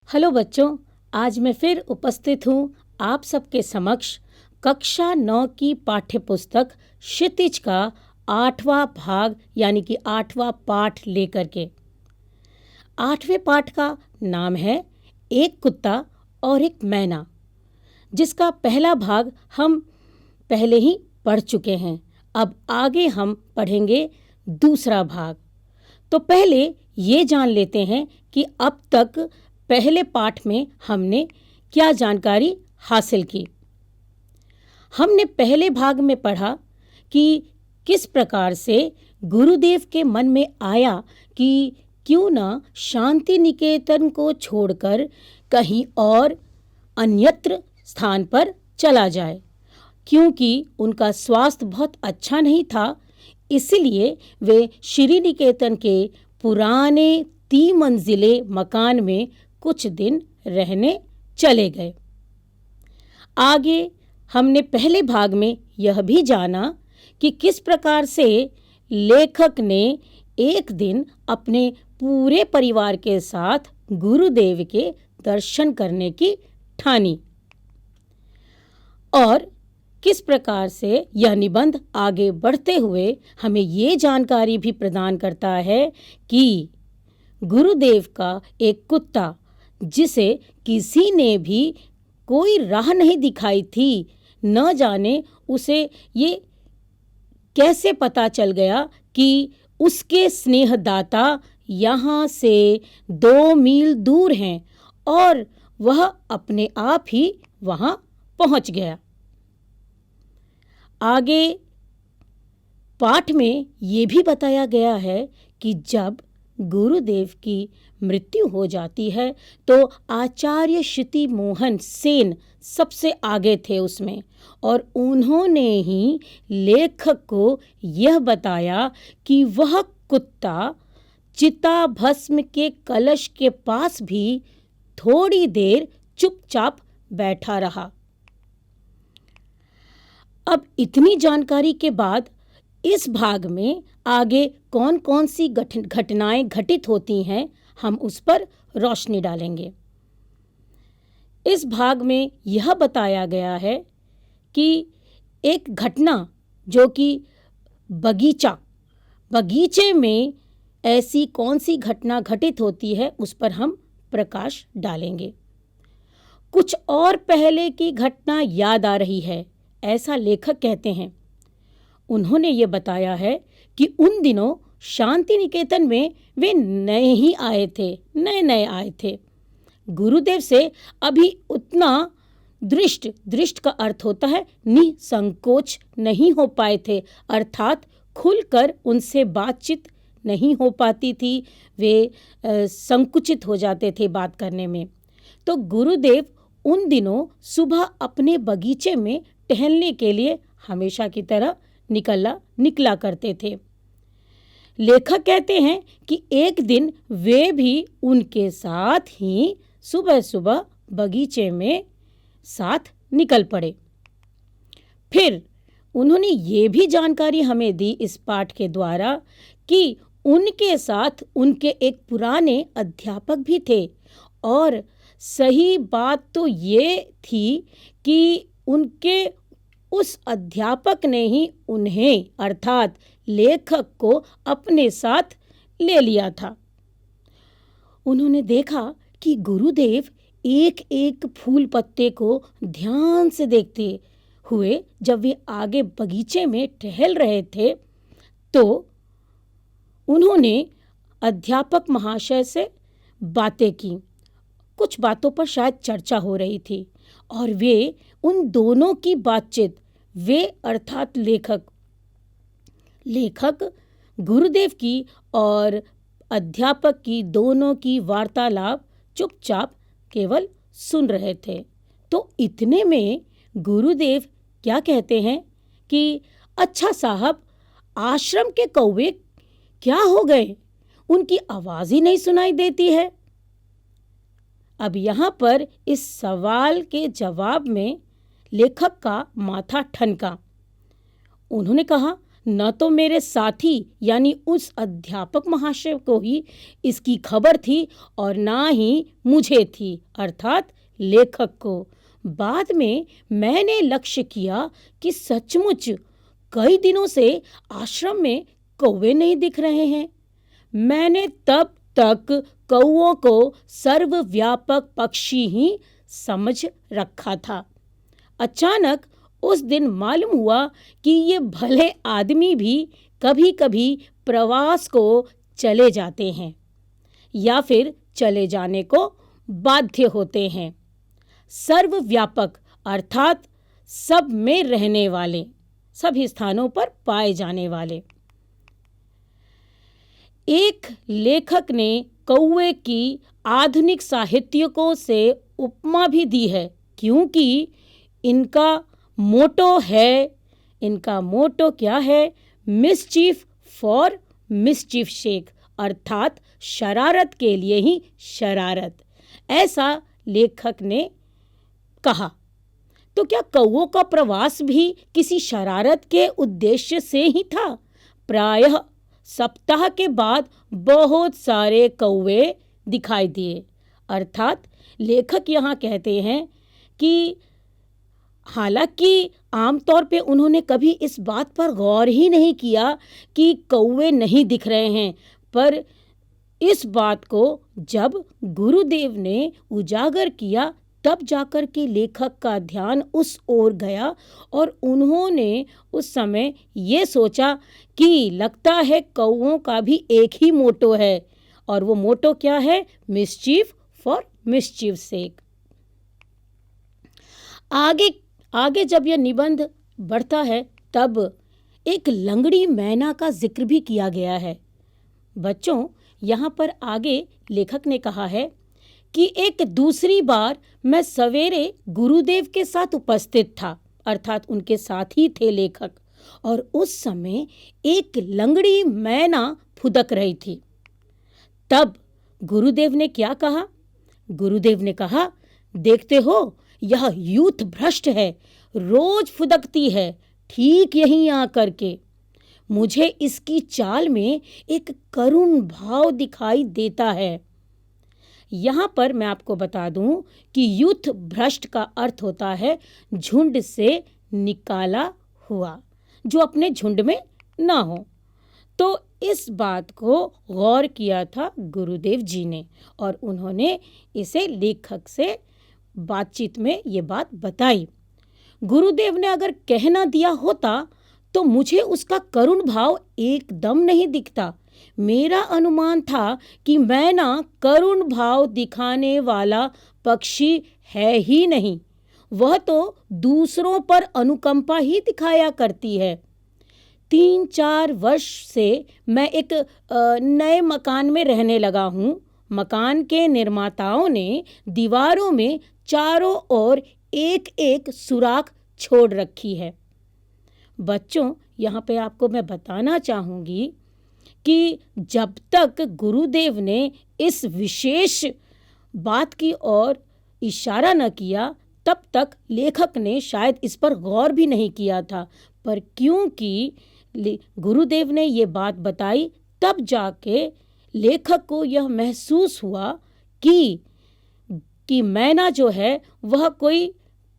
Hello बच्चों, आज मैं फिर उपस्थित हूँ आप सबके समक्ष कक्षा 9 की पाठ्य पुस्तक क्षितिज का 8वां भाग यानी कि 8वां पाठ लेकर के। 8वें पाठ का नाम है एक कुत्ता और एक मैना, जिसका पहला भाग हम पहले ही पढ़ चुके हैं। अब आगे हम पढ़ेंगे दूसरा भाग। तो पहले ये जान लेते हैं कि अब तक पहले पाठ में हमने क्या जानकारी हासिल की। हमने पहले भाग में पढ़ा कि किस प्रकार से गुरुदेव के मन में आया कि क्यों ना शांति निकेतन को छोड़कर कहीं और अन्यत्र स्थान पर चला जाए, क्योंकि उनका स्वास्थ्य बहुत अच्छा नहीं था। इसलिए वे श्री निकेतन के पुराने 3 मंजिले मकान में कुछ दिन रहने चले गए। आगे हमने पहले भाग में यह भी जाना कि किस प्रकार से लेखक ने एक दिन अपने पूरे परिवार के साथ गुरुदेव के दर्शन करने की ठानी, और किस प्रकार से यह निबंध आगे बढ़ते हुए हमें ये जानकारी भी प्रदान करता है कि गुरुदेव का एक कुत्ता, जिसे किसी ने भी कोई राह नहीं दिखाई थी, न जाने उसे ये कैसे पता चल गया कि उसके स्नेहदाता यहाँ से 2 मील दूर हैं, और वह अपने आप ही वहाँ पहुँच गया। आगे पाठ में ये भी बताया गया है कि जब गुरुदेव की मृत्यु हो जाती है तो आचार्य क्षिति मोहन सेन सबसे आगे थे उसमें, और उन्होंने ही लेखक को यह बताया कि वह कुत्ता चिता भस्म के कलश के पास भी थोड़ी देर चुपचाप बैठा रहा। अब इतनी जानकारी के बाद इस भाग में आगे कौन कौन सी घटनाएं घटित होती हैं, हम उस पर रोशनी डालेंगे। इस भाग में यह बताया गया है कि एक घटना जो कि बगीचे में ऐसी कौन सी घटना घटित होती है, उस पर हम प्रकाश डालेंगे। कुछ और पहले की घटना याद आ रही है, ऐसा लेखक कहते हैं। उन्होंने ये बताया है कि उन दिनों शांति निकेतन में वे नए आए थे। गुरुदेव से अभी उतना दृष्ट का अर्थ होता है निसंकोच नहीं हो पाए थे, अर्थात खुलकर उनसे बातचीत नहीं हो पाती थी। वे संकुचित हो जाते थे बात करने में। तो गुरुदेव उन दिनों सुबह अपने बगीचे में टहलने के लिए हमेशा की तरह निकला करते थे। लेखक कहते हैं कि एक दिन वे भी उनके साथ ही सुबह सुबह बगीचे में साथ निकल पड़े। फिर उन्होंने ये भी जानकारी हमें दी इस पाठ के द्वारा कि उनके साथ उनके एक पुराने अध्यापक भी थे, और सही बात तो ये थी कि उनके उस अध्यापक ने ही उन्हें अर्थात लेखक को अपने साथ ले लिया था। उन्होंने देखा कि गुरुदेव एक एक फूल पत्ते को ध्यान से देखते हुए जब वे आगे बगीचे में टहल रहे थे, तो उन्होंने अध्यापक महाशय से बातें की। कुछ बातों पर शायद चर्चा हो रही थी, और वे उन दोनों की बातचीत, वे अर्थात लेखक गुरुदेव की और अध्यापक की दोनों की वार्तालाप चुपचाप केवल सुन रहे थे। तो इतने में गुरुदेव क्या कहते हैं कि अच्छा साहब, आश्रम के कौवे क्या हो गए? उनकी आवाज ही नहीं सुनाई देती है। अब यहाँ पर इस सवाल के जवाब में लेखक का माथा ठनका। उन्होंने कहा, न तो मेरे साथी यानी उस अध्यापक महाशय को ही इसकी खबर थी और ना ही मुझे थी, अर्थात लेखक को। बाद में मैंने लक्ष्य किया कि सचमुच कई दिनों से आश्रम में कौवे नहीं दिख रहे हैं। मैंने तब तक कौओं को सर्वव्यापक पक्षी ही समझ रखा था। अचानक उस दिन मालूम हुआ कि ये भले आदमी भी कभी-कभी प्रवास को चले जाते हैं या फिर चले जाने को बाध्य होते हैं। सर्वव्यापक अर्थात सब में रहने वाले, सभी स्थानों पर पाए जाने वाले। एक लेखक ने कौवे की आधुनिक साहित्यिकों से उपमा भी दी है, क्योंकि इनका मोटो क्या है? मिसचीफ फॉर मिसचीफ शेक, अर्थात शरारत के लिए ही शरारत, ऐसा लेखक ने कहा। तो क्या कौवों का प्रवास भी किसी शरारत के उद्देश्य से ही था? प्रायः सप्ताह के बाद बहुत सारे कौवे दिखाई दिए। अर्थात लेखक यहाँ कहते हैं कि हालांकि आमतौर पे उन्होंने कभी इस बात पर गौर ही नहीं किया कि कौवे नहीं दिख रहे हैं, पर इस बात को जब गुरुदेव ने उजागर किया तब जाकर के लेखक का ध्यान उस ओर गया और उन्होंने उस समय ये सोचा कि लगता है कौवों का भी एक ही मोटो है, और वो मोटो क्या है? मिसचीफ फॉर मिसचीफ सेक। आगे जब यह निबंध बढ़ता है तब एक लंगड़ी मैना का जिक्र भी किया गया है। बच्चों, यहाँ पर आगे लेखक ने कहा है कि एक दूसरी बार मैं सवेरे गुरुदेव के साथ उपस्थित था, अर्थात उनके साथ ही थे लेखक, और उस समय एक लंगड़ी मैना फुदक रही थी। तब गुरुदेव ने क्या कहा? गुरुदेव ने कहा, देखते हो यह यूथ भ्रष्ट है, रोज फुदकती है ठीक यहीं आकर के। मुझे इसकी चाल में एक करुण भाव दिखाई देता है। यहाँ पर मैं आपको बता दूं कि यूथ भ्रष्ट का अर्थ होता है झुंड से निकाला हुआ, जो अपने झुंड में ना हो। तो इस बात को गौर किया था गुरुदेव जी ने और उन्होंने इसे लेखक से बातचीत में ये बात बताई। गुरुदेव ने अगर कहना दिया होता तो मुझे उसका करुण भाव एकदम नहीं दिखता। मेरा अनुमान था कि मैना करुण भाव दिखाने वाला पक्षी है ही नहीं, वह तो दूसरों पर अनुकंपा ही दिखाया करती है। 3-4 वर्ष से मैं एक नए मकान में रहने लगा हूँ। मकान के निर्माताओं ने दीवारों में चारों ओर एक-एक सुराख छोड़ रखी है। बच्चों, यहाँ पे आपको मैं बताना चाहूँगी कि जब तक गुरुदेव ने इस विशेष बात की ओर इशारा न किया तब तक लेखक ने शायद इस पर गौर भी नहीं किया था, पर क्योंकि गुरुदेव ने ये बात बताई तब जाके लेखक को यह महसूस हुआ कि मैना जो है वह कोई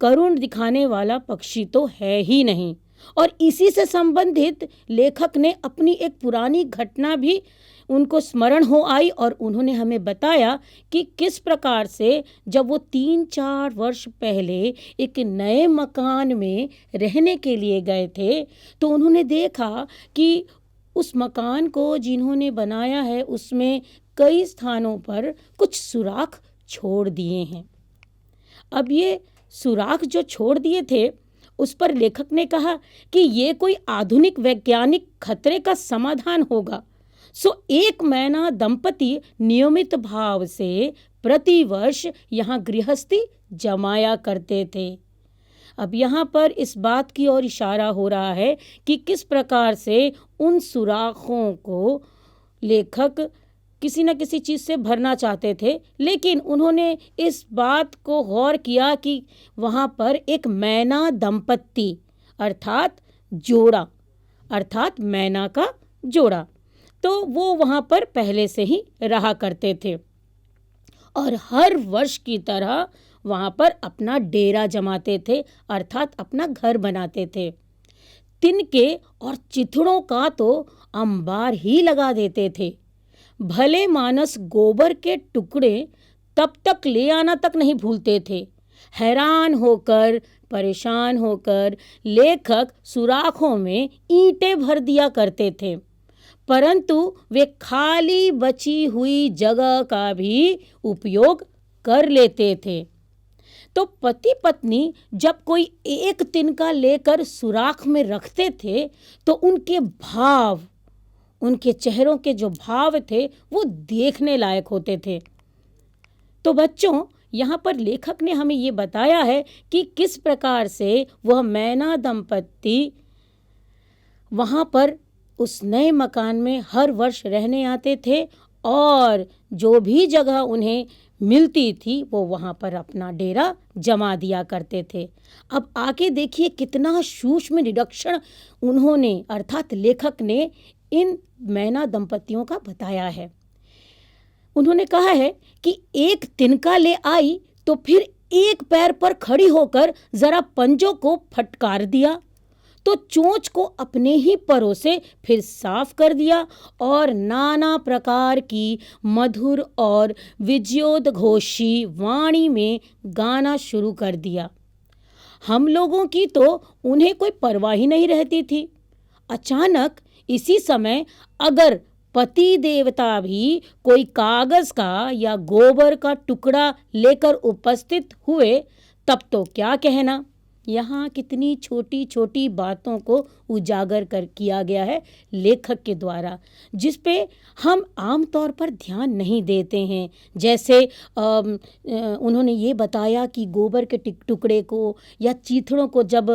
करुण दिखाने वाला पक्षी तो है ही नहीं। और इसी से संबंधित लेखक ने अपनी एक पुरानी घटना भी उनको स्मरण हो आई और उन्होंने हमें बताया कि किस प्रकार से जब वो 3-4 वर्ष पहले एक नए मकान में रहने के लिए गए थे तो उन्होंने देखा कि उस मकान को जिन्होंने बनाया है उसमें कई स्थानों पर कुछ सुराख छोड़ दिए हैं। अब ये सुराख जो छोड़ दिए थे उस पर लेखक ने कहा कि ये कोई आधुनिक वैज्ञानिक खतरे का समाधान होगा। सो एक मैना दंपति नियमित भाव से प्रतिवर्ष यहाँ गृहस्थी जमाया करते थे। अब यहाँ पर इस बात की ओर इशारा हो रहा है कि किस प्रकार से उन सुराखों को लेखक किसी न किसी चीज़ से भरना चाहते थे, लेकिन उन्होंने इस बात को गौर किया कि वहाँ पर एक मैना दंपत्ति अर्थात जोड़ा अर्थात मैना का जोड़ा। तो वो वहाँ पर पहले से ही रहा करते थे और हर वर्ष की तरह वहाँ पर अपना डेरा जमाते थे, अर्थात अपना घर बनाते थे। तिनके और चिथड़ों का तो अंबार ही लगा देते थे। भले मानस गोबर के टुकड़े तब तक ले आना तक नहीं भूलते थे। हैरान होकर, परेशान होकर लेखक सुराखों में ईंटें भर दिया करते थे, परंतु वे खाली बची हुई जगह का भी उपयोग कर लेते थे। तो पति पत्नी जब कोई एक तिनका लेकर सुराख में रखते थे तो उनके चेहरों के जो भाव थे वो देखने लायक होते थे। तो बच्चों, यहाँ पर लेखक ने हमें ये बताया है कि किस प्रकार से वह मैना दंपत्ति वहाँ पर उस नए मकान में हर वर्ष रहने आते थे और जो भी जगह उन्हें मिलती थी वो वहाँ पर अपना डेरा जमा दिया करते थे। अब आगे देखिए कितना सूक्ष्म निरीक्षण उन्होंने अर्थात लेखक ने इन मैना दंपतियों का बताया है। उन्होंने कहा है कि एक तिनका ले आई तो फिर एक पैर पर खड़ी होकर जरा पंजों को फटकार दिया, तो चोंच को अपने ही परों से फिर साफ कर दिया और नाना प्रकार की मधुर और विजयोद्घोषी वाणी में गाना शुरू कर दिया। हम लोगों की तो उन्हें कोई परवाह ही नहीं रहती थी। अचानक इसी समय अगर पति देवता भी कोई कागज का या गोबर का टुकड़ा लेकर उपस्थित हुए तब तो क्या कहना। यहाँ कितनी छोटी छोटी बातों को उजागर कर किया गया है लेखक के द्वारा, जिस पे हम आम तौर पर ध्यान नहीं देते हैं। जैसे उन्होंने ये बताया कि गोबर के टुकड़े को या चीथड़ों को जब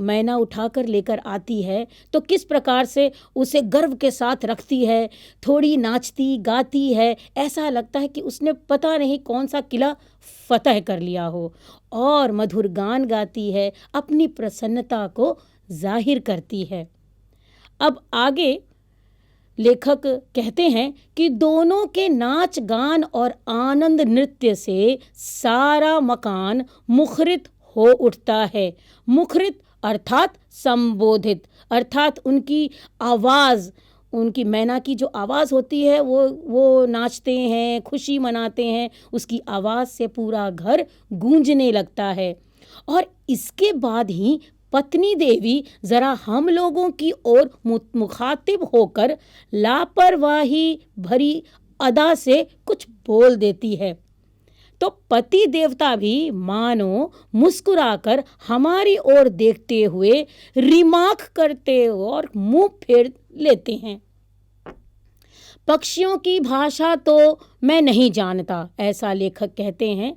मैना उठाकर लेकर आती है तो किस प्रकार से उसे गर्व के साथ रखती है, थोड़ी नाचती गाती है, ऐसा लगता है कि उसने पता नहीं कौन सा किला फतह कर लिया हो, और मधुर गान गाती है, अपनी प्रसन्नता को जाहिर करती है। अब आगे लेखक कहते हैं कि दोनों के नाच गान और आनंद नृत्य से सारा मकान मुखरित हो उठता है। मुखरित अर्थात संबोधित, अर्थात उनकी आवाज़, उनकी मैना की जो आवाज़ होती है वो नाचते हैं, खुशी मनाते हैं, उसकी आवाज़ से पूरा घर गूंजने लगता है। और इसके बाद ही पत्नी देवी जरा हम लोगों की ओर मुखातिब होकर लापरवाही भरी अदा से कुछ बोल देती है, तो पति देवता भी मानो मुस्कुराकर हमारी ओर देखते हुए रिमार्क करते और मुंह फेर लेते हैं। पक्षियों की भाषा तो मैं नहीं जानता, ऐसा लेखक कहते हैं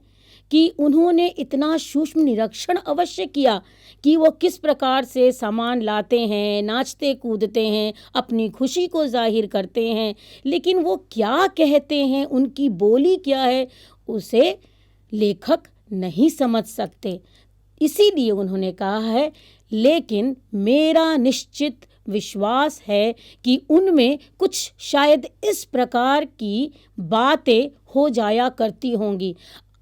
कि उन्होंने इतना सूक्ष्म निरीक्षण अवश्य किया कि वो किस प्रकार से सामान लाते हैं, नाचते कूदते हैं, अपनी खुशी को जाहिर करते हैं, लेकिन वो क्या कहते हैं, उनकी बोली क्या है, उसे लेखक नहीं समझ सकते। इसीलिए उन्होंने कहा है, लेकिन मेरा निश्चित विश्वास है कि उनमें कुछ शायद इस प्रकार की बातें हो जाया करती होंगी।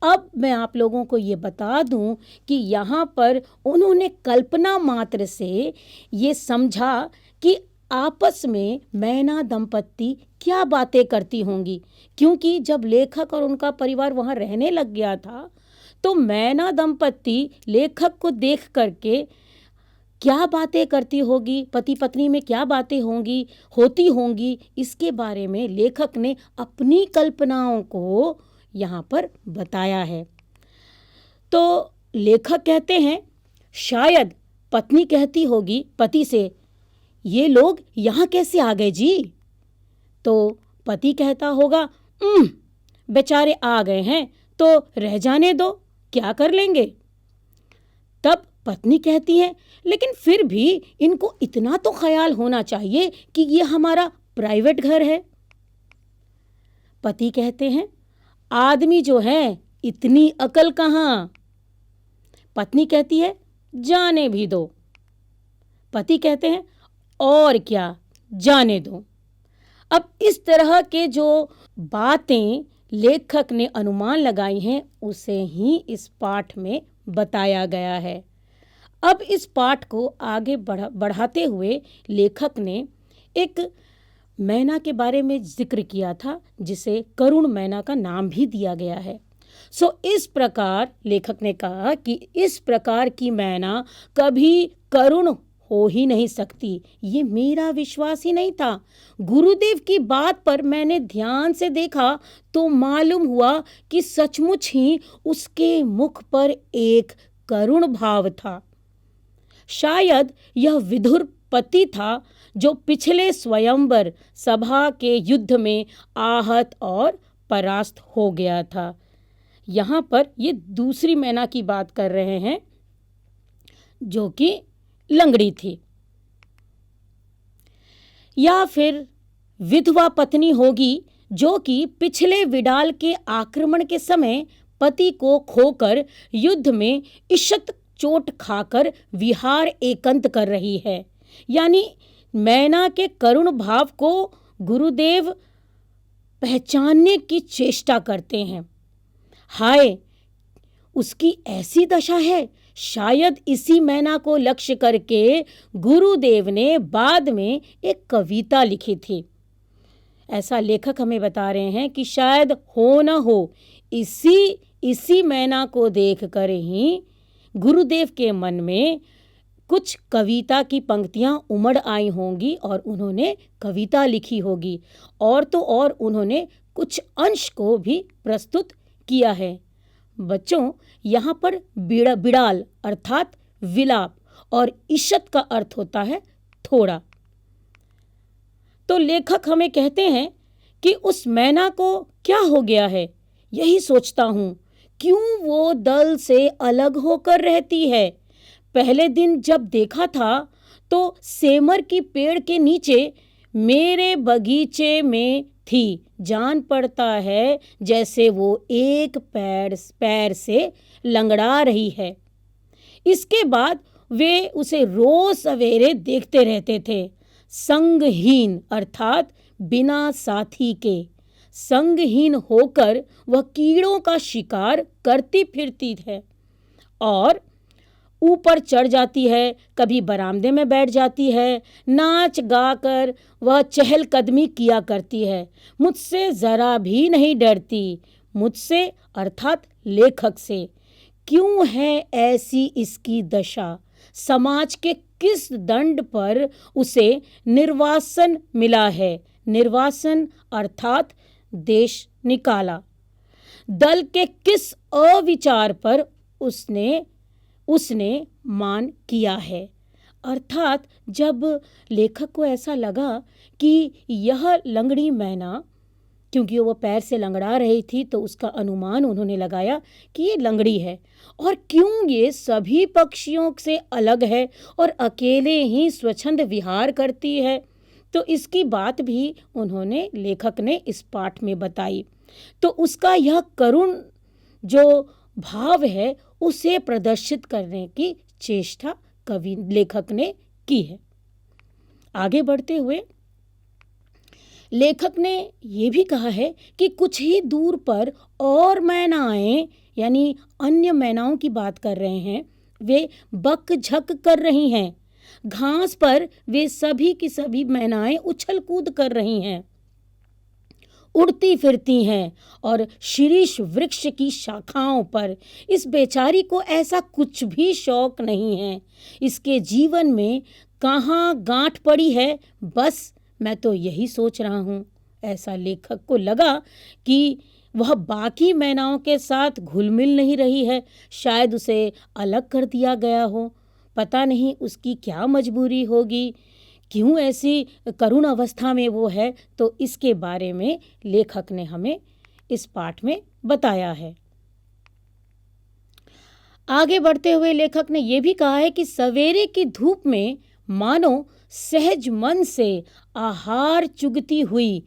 अब मैं आप लोगों को ये बता दूं कि यहाँ पर उन्होंने कल्पना मात्र से ये समझा कि आपस में मैना दंपत्ति क्या बातें करती होंगी, क्योंकि जब लेखक और उनका परिवार वहाँ रहने लग गया था तो मैना दंपत्ति लेखक को देख करके क्या बातें करती होगी, पति पत्नी में क्या बातें होती होंगी, इसके बारे में लेखक ने अपनी कल्पनाओं को यहाँ पर बताया है। तो लेखक कहते हैं, शायद पत्नी कहती होगी पति से, ये लोग यहाँ कैसे आ गए जी? तो पति कहता होगा, बेचारे आ गए हैं तो रह जाने दो, क्या कर लेंगे। तब पत्नी कहती है, लेकिन फिर भी इनको इतना तो ख्याल होना चाहिए कि ये हमारा प्राइवेट घर है। पति कहते हैं, आदमी जो है इतनी अकल कहाँ। पत्नी कहती है, जाने भी दो। पति कहते हैं, और क्या, जाने दो। अब इस तरह के जो बातें लेखक ने अनुमान लगाई हैं उसे ही इस पाठ में बताया गया है। अब इस पाठ को आगे बढ़ाते हुए लेखक ने एक मैना के बारे में जिक्र किया था जिसे करुण मैना का नाम भी दिया गया है। इस प्रकार लेखक ने कहा कि इस प्रकार की मैना कभी करुण हो ही नहीं सकती। ये मेरा विश्वास ही नहीं था। गुरुदेव की बात पर मैंने ध्यान से देखा तो मालूम हुआ कि सचमुच ही उसके मुख पर एक करुण भाव था। शायद यह विदुर पति था जो पिछले स्वयंवर सभा के युद्ध में आहत और परास्त हो गया था। यहाँ पर ये दूसरी मैना की बात कर रहे हैं जो कि लंगड़ी थी, या फिर विधवा पत्नी होगी जो कि पिछले विडाल के आक्रमण के समय पति को खोकर युद्ध में ईषत चोट खाकर विहार एकांत कर रही है। यानी मैना के करुण भाव को गुरुदेव पहचानने की चेष्टा करते हैं। हाय, उसकी ऐसी दशा है। शायद इसी मैना को लक्ष्य करके गुरुदेव ने बाद में एक कविता लिखी थी। ऐसा लेखक हमें बता रहे हैं कि शायद हो न हो इसी मैना को देखकर ही गुरुदेव के मन में कुछ कविता की पंक्तियां उमड़ आई होंगी और उन्होंने कविता लिखी होगी, और तो और उन्होंने कुछ अंश को भी प्रस्तुत किया है। बच्चों, यहाँ पर बिड़ाल अर्थात विलाप और ईषत का अर्थ होता है थोड़ा। तो लेखक हमें कहते हैं कि उस मैना को क्या हो गया है, यही सोचता हूँ। क्यों वो दल से अलग होकर रहती है? पहले दिन जब देखा था तो सेमर की पेड़ के नीचे मेरे बगीचे में थी। जान पड़ता है जैसे वो एक पैर से लंगड़ा रही है। इसके बाद वे उसे रोज सवेरे देखते रहते थे। संगहीन अर्थात बिना साथी के, संगहीन होकर वह कीड़ों का शिकार करती फिरती है और ऊपर चढ़ जाती है, कभी बरामदे में बैठ जाती है, नाच गाकर वह चहलकदमी किया करती है। मुझसे जरा भी नहीं डरती, मुझसे अर्थात लेखक से। क्यों है ऐसी इसकी दशा? समाज के किस दंड पर उसे निर्वासन मिला है? निर्वासन अर्थात देश निकाला। दल के किस अविचार पर उसने मान किया है? अर्थात जब लेखक को ऐसा लगा कि यह लंगड़ी मैना, क्योंकि वो पैर से लंगड़ा रही थी तो उसका अनुमान उन्होंने लगाया कि ये लंगड़ी है, और क्यों ये सभी पक्षियों से अलग है और अकेले ही स्वच्छंद विहार करती है, तो इसकी बात भी उन्होंने लेखक ने इस पाठ में बताई। तो उसका यह करुण जो भाव है उसे प्रदर्शित करने की चेष्टा लेखक ने की है। आगे बढ़ते हुए लेखक ने यह भी कहा है कि कुछ ही दूर पर और मैनाएं, यानी अन्य मैनाओं की बात कर रहे हैं, वे बक झक कर रही हैं। घास पर वे सभी की सभी मैनाएं उछल कूद कर रही हैं, उड़ती फिरती हैं और शीरीष वृक्ष की शाखाओं पर। इस बेचारी को ऐसा कुछ भी शौक नहीं है। इसके जीवन में कहाँ गांठ पड़ी है, बस मैं तो यही सोच रहा हूँ। ऐसा लेखक को लगा कि वह बाकी मैनाओं के साथ घुल मिल नहीं रही है, शायद उसे अलग कर दिया गया हो। पता नहीं उसकी क्या मजबूरी होगी, क्यों ऐसी करुण अवस्था में वो है, तो इसके बारे में लेखक ने हमें इस पाठ में बताया है। आगे बढ़ते हुए लेखक ने यह भी कहा है कि सवेरे की धूप में मानो सहज मन से आहार चुगती हुई,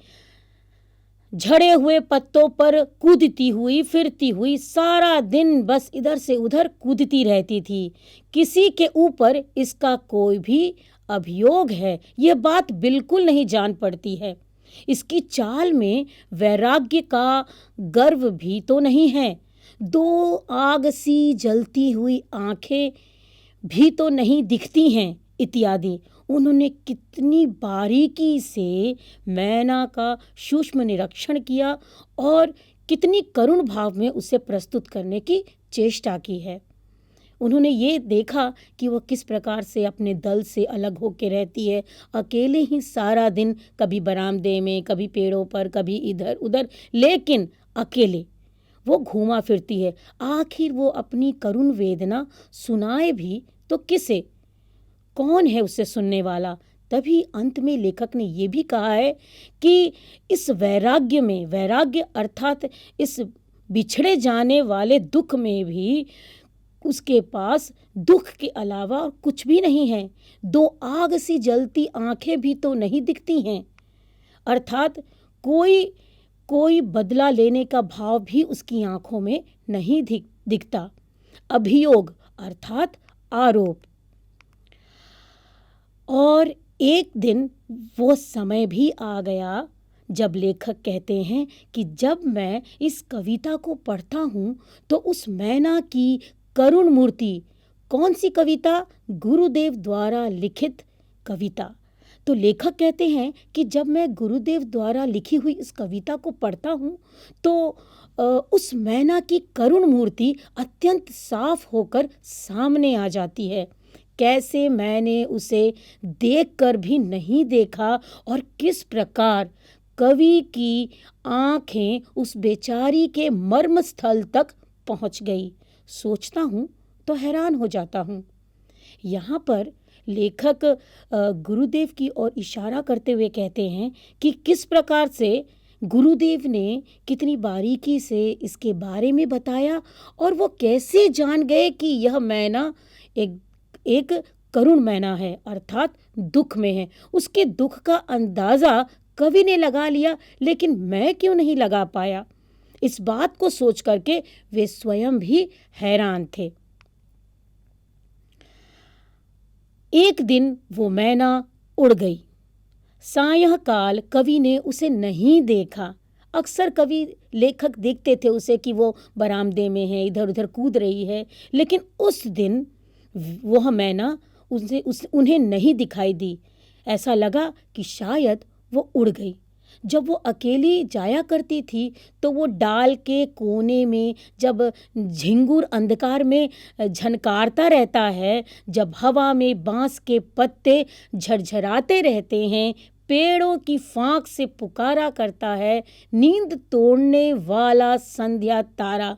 झड़े हुए पत्तों पर कूदती हुई फिरती हुई सारा दिन बस इधर से उधर कूदती रहती थी। किसी के ऊपर इसका कोई भी अभियोग है, यह बात बिल्कुल नहीं जान पड़ती है। इसकी चाल में वैराग्य का गर्व भी तो नहीं है। दो आग सी जलती हुई आंखें भी तो नहीं दिखती हैं इत्यादि। उन्होंने कितनी बारीकी से मैना का सूक्ष्म निरीक्षण किया और कितनी करुण भाव में उसे प्रस्तुत करने की चेष्टा की है। उन्होंने ये देखा कि वह किस प्रकार से अपने दल से अलग होकर रहती है, अकेले ही सारा दिन, कभी बरामदे में, कभी पेड़ों पर, कभी इधर उधर, लेकिन अकेले वो घूमा फिरती है। आखिर वो अपनी करुण वेदना सुनाए भी तो किसे? कौन है उसे सुनने वाला? तभी अंत में लेखक ने ये भी कहा है कि इस वैराग्य में, वैराग्य अर्थात इस बिछड़े जाने वाले दुख में भी उसके पास दुख के अलावा कुछ भी नहीं है। दो आग सी जलती आंखें भी तो नहीं दिखती हैं, अर्थात कोई बदला लेने का भाव भी उसकी आंखों में नहीं दिखता। अभियोग अर्थात आरोप। और एक दिन वो समय भी आ गया जब लेखक कहते हैं कि जब मैं इस कविता को पढ़ता हूँ तो उस मैना की करुण मूर्ति, कौन सी कविता? गुरुदेव द्वारा लिखित कविता। तो लेखक कहते हैं कि जब मैं गुरुदेव द्वारा लिखी हुई इस कविता को पढ़ता हूँ तो उस मैना की करुण मूर्ति अत्यंत साफ होकर सामने आ जाती है। कैसे मैंने उसे देखकर भी नहीं देखा और किस प्रकार कवि की आंखें उस बेचारी के मर्म स्थल तक पहुंच गई, सोचता हूँ तो हैरान हो जाता हूँ। यहाँ पर लेखक गुरुदेव की ओर इशारा करते हुए कहते हैं कि किस प्रकार से गुरुदेव ने कितनी बारीकी से इसके बारे में बताया और वो कैसे जान गए कि यह मैना एक करुण मैना है, अर्थात दुख में है। उसके दुख का अंदाजा कवि ने लगा लिया, लेकिन मैं क्यों नहीं लगा पाया? इस बात को सोच करके वे स्वयं भी हैरान थे। एक दिन वो मैना उड़ गई। सायंकाल कवि ने उसे नहीं देखा। अक्सर कवि लेखक देखते थे उसे कि वो बरामदे में है, इधर उधर कूद रही है, लेकिन उस दिन वह मैना उन्हें नहीं दिखाई दी। ऐसा लगा कि शायद वो उड़ गई। जब वो अकेली जाया करती थी तो वो डाल के कोने में, जब झिंगुर अंधकार में झनकारता रहता है, जब हवा में बांस के पत्ते झरझराते रहते हैं, पेड़ों की फांक से पुकारा करता है, नींद तोड़ने वाला संध्या तारा,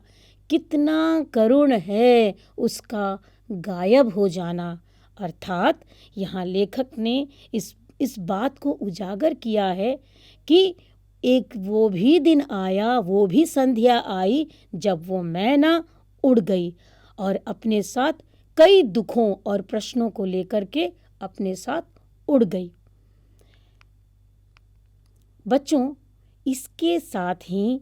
कितना करुण है उसका गायब हो जाना। अर्थात यहाँ लेखक ने इस बात को उजागर किया है कि एक वो भी दिन आया, वो भी संध्या आई जब वो मैना उड़ गई और अपने साथ कई दुखों और प्रश्नों को लेकर के अपने साथ उड़ गई। बच्चों, इसके साथ ही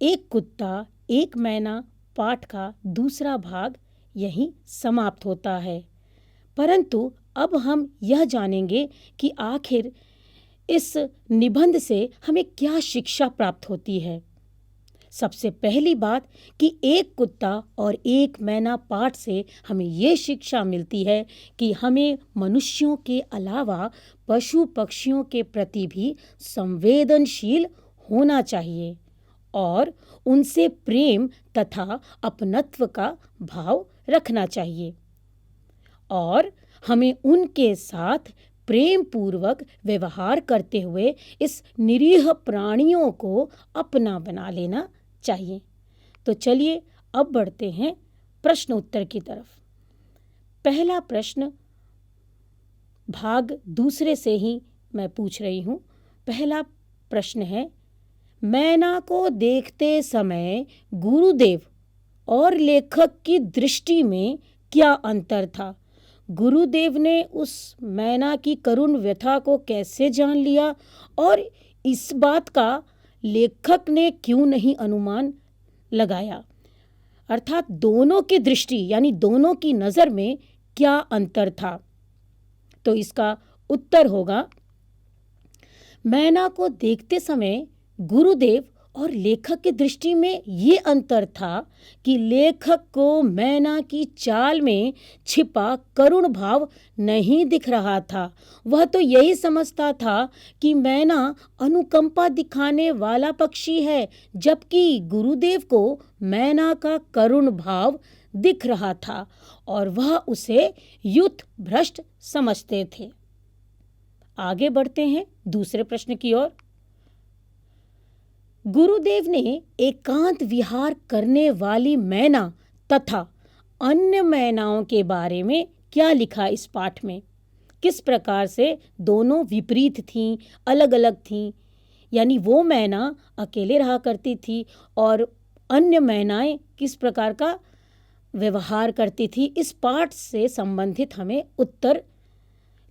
एक कुत्ता एक मैना पाठ का दूसरा भाग यहीं समाप्त होता है। परंतु अब हम यह जानेंगे कि आखिर इस निबंध से हमें क्या शिक्षा प्राप्त होती है। सबसे पहली बात कि एक कुत्ता और एक मैना पाठ से हमें ये शिक्षा मिलती है कि हमें मनुष्यों के अलावा पशु पक्षियों के प्रति भी संवेदनशील होना चाहिए और उनसे प्रेम तथा अपनत्व का भाव रखना चाहिए और हमें उनके साथ प्रेम पूर्वक व्यवहार करते हुए इस निरीह प्राणियों को अपना बना लेना चाहिए। तो चलिए अब बढ़ते हैं प्रश्न उत्तर की तरफ। पहला प्रश्न भाग दूसरे से ही मैं पूछ रही हूँ। पहला प्रश्न है, मैना को देखते समय गुरुदेव और लेखक की दृष्टि में क्या अंतर था? गुरुदेव ने उस मैना की करुण व्यथा को कैसे जान लिया और इस बात का लेखक ने क्यों नहीं अनुमान लगाया? अर्थात दोनों की दृष्टि यानी दोनों की नज़र में क्या अंतर था? तो इसका उत्तर होगा, मैना को देखते समय गुरुदेव और लेखक की दृष्टि में ये अंतर था कि लेखक को मैना की चाल में छिपा करुण भाव नहीं दिख रहा था। वह तो यही समझता था कि मैना अनुकंपा दिखाने वाला पक्षी है, जबकि गुरुदेव को मैना का करुण भाव दिख रहा था और वह उसे युक्त भ्रष्ट समझते थे। आगे बढ़ते हैं दूसरे प्रश्न की ओर। गुरुदेव ने एकांत विहार करने वाली मैना तथा अन्य मैनाओं के बारे में क्या लिखा इस पाठ में? किस प्रकार से दोनों विपरीत थीं, अलग अलग थीं, यानी वो मैना अकेले रहा करती थी और अन्य मैनाएं किस प्रकार का व्यवहार करती थी, इस पाठ से संबंधित हमें उत्तर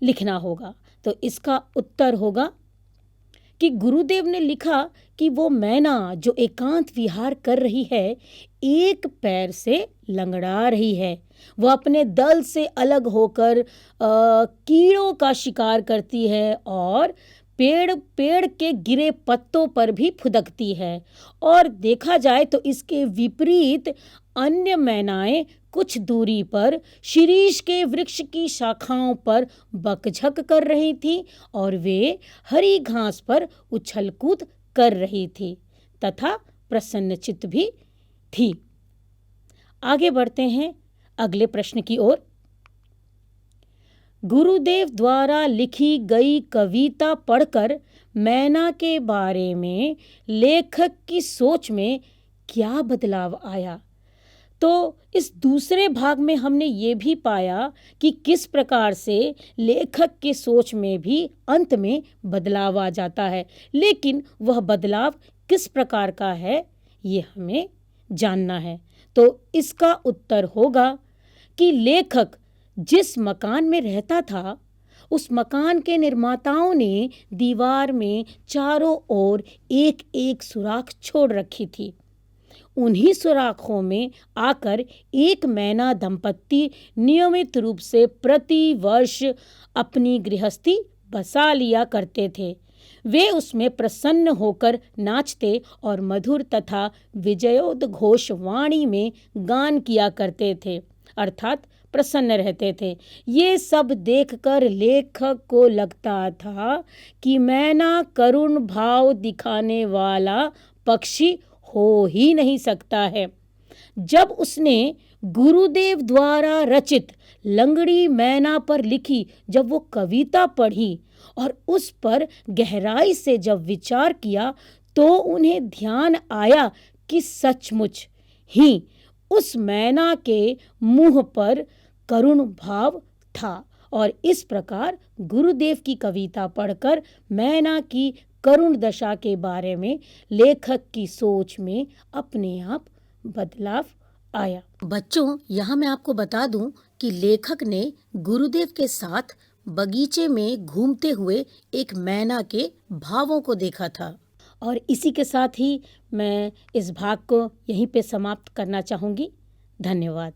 लिखना होगा। तो इसका उत्तर होगा कि गुरुदेव ने लिखा कि वो मैना जो एकांत विहार कर रही है, एक पैर से लंगड़ा रही है। वह अपने दल से अलग होकर कीड़ों का शिकार करती है और पेड़ के गिरे पत्तों पर भी फुदकती है। और देखा जाए तो इसके विपरीत अन्य मैनाएं कुछ दूरी पर शीरीष के वृक्ष की शाखाओं पर बकझक कर रही थी और वे हरी घास पर उछल कूद कर रही थी तथा प्रसन्नचित्त भी थी। आगे बढ़ते हैं अगले प्रश्न की ओर। गुरुदेव द्वारा लिखी गई कविता पढ़कर मैना के बारे में लेखक की सोच में क्या बदलाव आया? तो इस दूसरे भाग में हमने ये भी पाया कि किस प्रकार से लेखक के सोच में भी अंत में बदलाव आ जाता है, लेकिन वह बदलाव किस प्रकार का है ये हमें जानना है। तो इसका उत्तर होगा कि लेखक जिस मकान में रहता था, उस मकान के निर्माताओं ने दीवार में चारों ओर एक एक सुराख छोड़ रखी थी। उन्हीं सुराखों में आकर एक मैना दंपत्ति नियमित रूप से प्रति वर्ष अपनी गृहस्थी बसा लिया करते थे। वे उसमें प्रसन्न होकर नाचते और मधुर तथा विजयोद्घोष वाणी में गान किया करते थे, अर्थात प्रसन्न रहते थे। ये सब देखकर लेखक को लगता था कि मैना करुण भाव दिखाने वाला पक्षी हो ही नहीं सकता है। जब उसने गुरुदेव द्वारा रचित लंगड़ी मैना पर लिखी जब वो कविता पढ़ी और उस पर गहराई से जब विचार किया, तो उन्हें ध्यान आया कि सचमुच ही उस मैना के मुंह पर करुण भाव था और इस प्रकार गुरुदेव की कविता पढ़कर मैना की करुण दशा के बारे में लेखक की सोच में अपने आप बदलाव आया। बच्चों, यहाँ मैं आपको बता दूं कि लेखक ने गुरुदेव के साथ बगीचे में घूमते हुए एक मैना के भावों को देखा था। और इसी के साथ ही मैं इस भाग को यहीं पे समाप्त करना चाहूँगी। धन्यवाद।